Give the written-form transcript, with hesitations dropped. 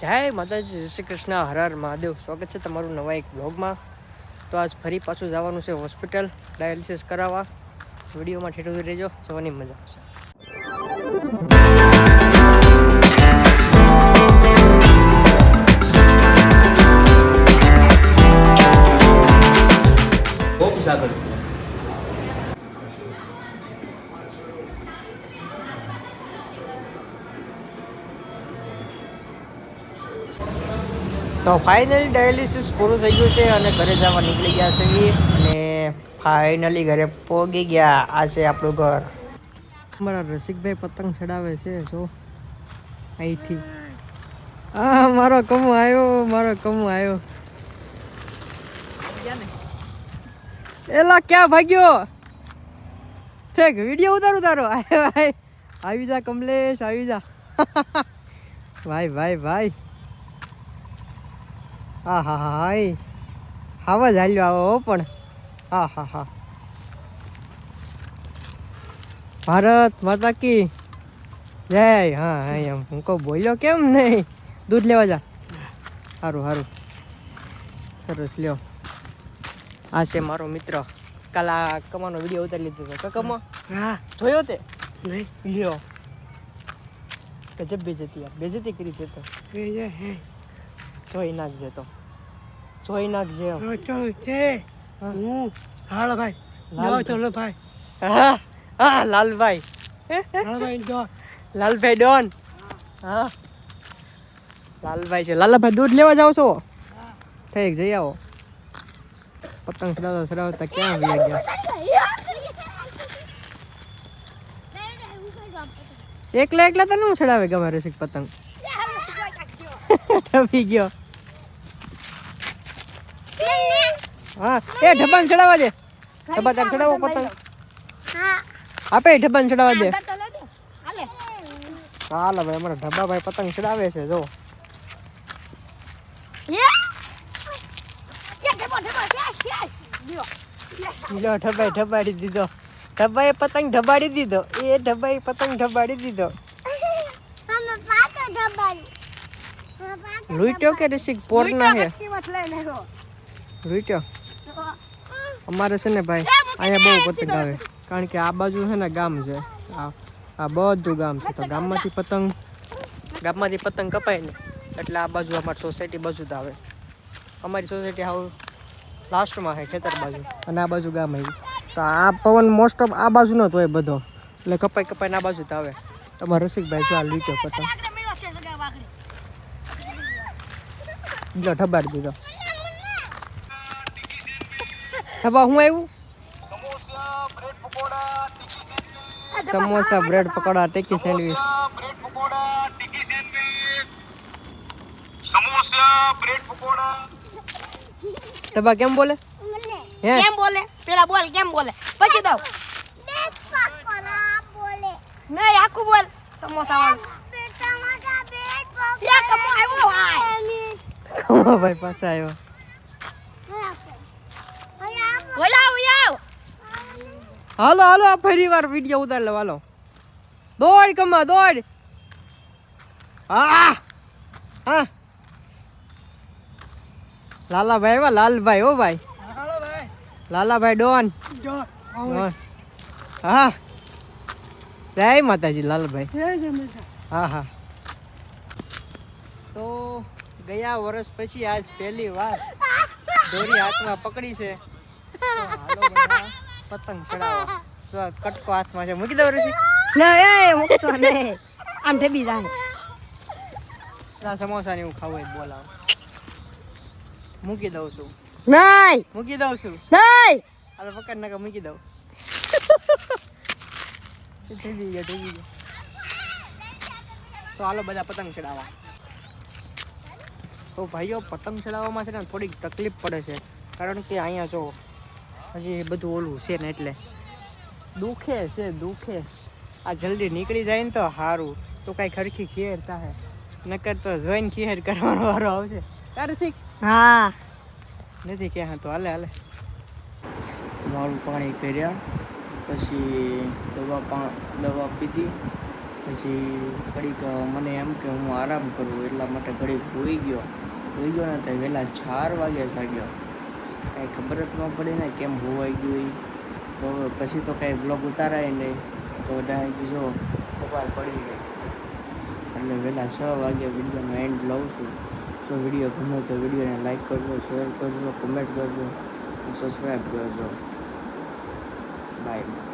જય માતાજી, જય શ્રી કૃષ્ણ, હર હર મહાદેવ. સ્વાગત છે તમારું નવા એક બ્લોગમાં. તો આજ ફરી પાછું જવાનું છે હોસ્પિટલ ડાયાલિસિસ કરાવવા. વિડીયોમાં ઠેઠ સુધી રહેજો, જવાની મજા આવશે. તો ફાઇનલી ડાયાલિસિસ પૂરું થઈ ગયું છે અને ઘરે જવા નીકળી ગયા છે અને ફાઇનલી ઘરે પહોંચી ગયા. આ છે આપણું ઘર. મારા રસિકભાઈ પતંગ ચડાવે છે જો અહીંથી. હા, મારો કમો આવ્યો. એલા ક્યાં ભાગ્યો? ઠીક, વિડીયો ઉતારો. આવી જા કમલેશ, આવી જા. ભાઈ. હા આવા જ હાલ્યો આવો પણ. હા. ભારત માતા કી જય. હા એમ હું કહું બોલ્યો કેમ નહીં? દૂધ લેવા જા. સારું સરસ લ્યો. આ છે મારો મિત્ર. કાલ આ કમાનો વિડીયો ઉતારી લીધો હતો. કમા હા જોયો તે નહીં? લ્યો ગજબ બેજતી કરી દેતો. જોઈ નાખજે તો. હું લાલભાઈ. હા લાલભાઈ ડોન. હા લાલભાઈ છે. લાલાભાઈ દૂધ લેવા જાવ છો? ઠીક, જઈ આવો. પતંગ ચડાવતા ક્યાં વયા ગયા? એકલા તને હું ચડાવે ગમે રસિક પતંગ? ટપી ગયો. હા એ ઢબ્બાને ચડાવવા દે. ઢબ્બા તાર ચડાવો પતંગ. આપે ઢબ્બાને ચડાવવા દે. હાલો ભાઈ, અમારા ઢબ્બા ભાઈ પતંગ ચડાવે છે જો. ઢબાડી દીધો. ઢબ્બાએ પતંગ ઢબાડી દીધો. લૂટ્યો કે ઋષિક પોરના હે? લૂટ્યો. અમારે છે ને ભાઈ અહીંયા બહુ પતંગ આવે, કારણ કે આ બાજુ છે ને ગામ છે. આ બધું ગામ છે. તો ગામમાંથી પતંગ કપાય ને એટલે આ બાજુ અમારી સોસાયટી બાજુ જ આવે. અમારી સોસાયટી હાવ લાસ્ટમાં છે, ખેતર બાજુ, અને આ બાજુ ગામ આવી. તો આ પવન મોસ્ટ ઓફ આ બાજુ નો જ હોય બધો, એટલે કપાઈને આ બાજુ જ આવે. તમારા રસિકભાઈ જો આ લીટો પતંગ જો ઠબાડી દીધો. ઠબા હું આવ્યું? સમોસા, બ્રેડ પકોડા, ટીકી સેન્ડવીચ. ઠબા કેમ બોલે? કેમ બોલે? પેલા બોલ કેમ બોલે, પછી દઉં. નહીં આખું બોલ. સમોસા વાળું. કમો ભાઈ પાછા આવ્યો. હાલો ફરી વાર વિડીયો ઉતાર લો. હાલો દોડ કમા દોડ. હા લાલાભાઈ આવ્યા. લાલભાઈ હો ભાઈ. લાલાભાઈ ડોન. હા જય માતાજી લાલભાઈ. હા તો ગયા વર્ષ પછી આજ પહેલી વાર દોરી હાથમાં પકડી છે. હાલો બધા પતંગ ચડાવો. કટકો હાથમાં છે, મૂકી દઉં રસી? મૂકતો નહીં, આમ ઠેબી જાય. સમોસા ને એવું ખાવું હોય બોલાવો. મૂકી દઉં છું. હાલો પકડ નાખો, મૂકી દઉં. ઠેબી ગયા. તો હાલો બધા પતંગ ચડાવવા. તો ભાઈઓ પતંગ ચડાવવામાં છે ને થોડીક તકલીફ પડે છે, કારણ કે અહીંયા જો હજી બધું ઓલું છે ને એટલે દુખે. આ જલ્દી નીકળી જાય ને તો સારું, તો કાંઈ ખરખી ખીહેર થાય, નકર તો જોઈને ખીહેર કરવાનો વારો આવશે. તારે શીખ. હા નથી ક્યાં તો હાલે વાળું પાણી કર્યા, પછી દવા પીધી, પછી ઘડીક મને એમ કે હું આરામ કરું એટલા માટે ઘડીક હોઈ ગયો ને તો વહેલા 4 વાગે જાગ્યો. કાંઈ ખબર જ ન પડી ને કેમ હોવાઈ ગયું એ. તો પછી તો કાંઈ વ્લોગ ઉતારાય નહીં, તો ડાયરેક્ટ જો ખબર પડી ગઈ. એટલે વહેલા 6 વાગે વિડીયોનો એન્ડ લઉં છું. જો વિડીયો ગમે તો વિડીયોને લાઈક કરજો, શેર કરજો, કમેન્ટ કરજો, સબસ્ક્રાઈબ કરજો. બાય.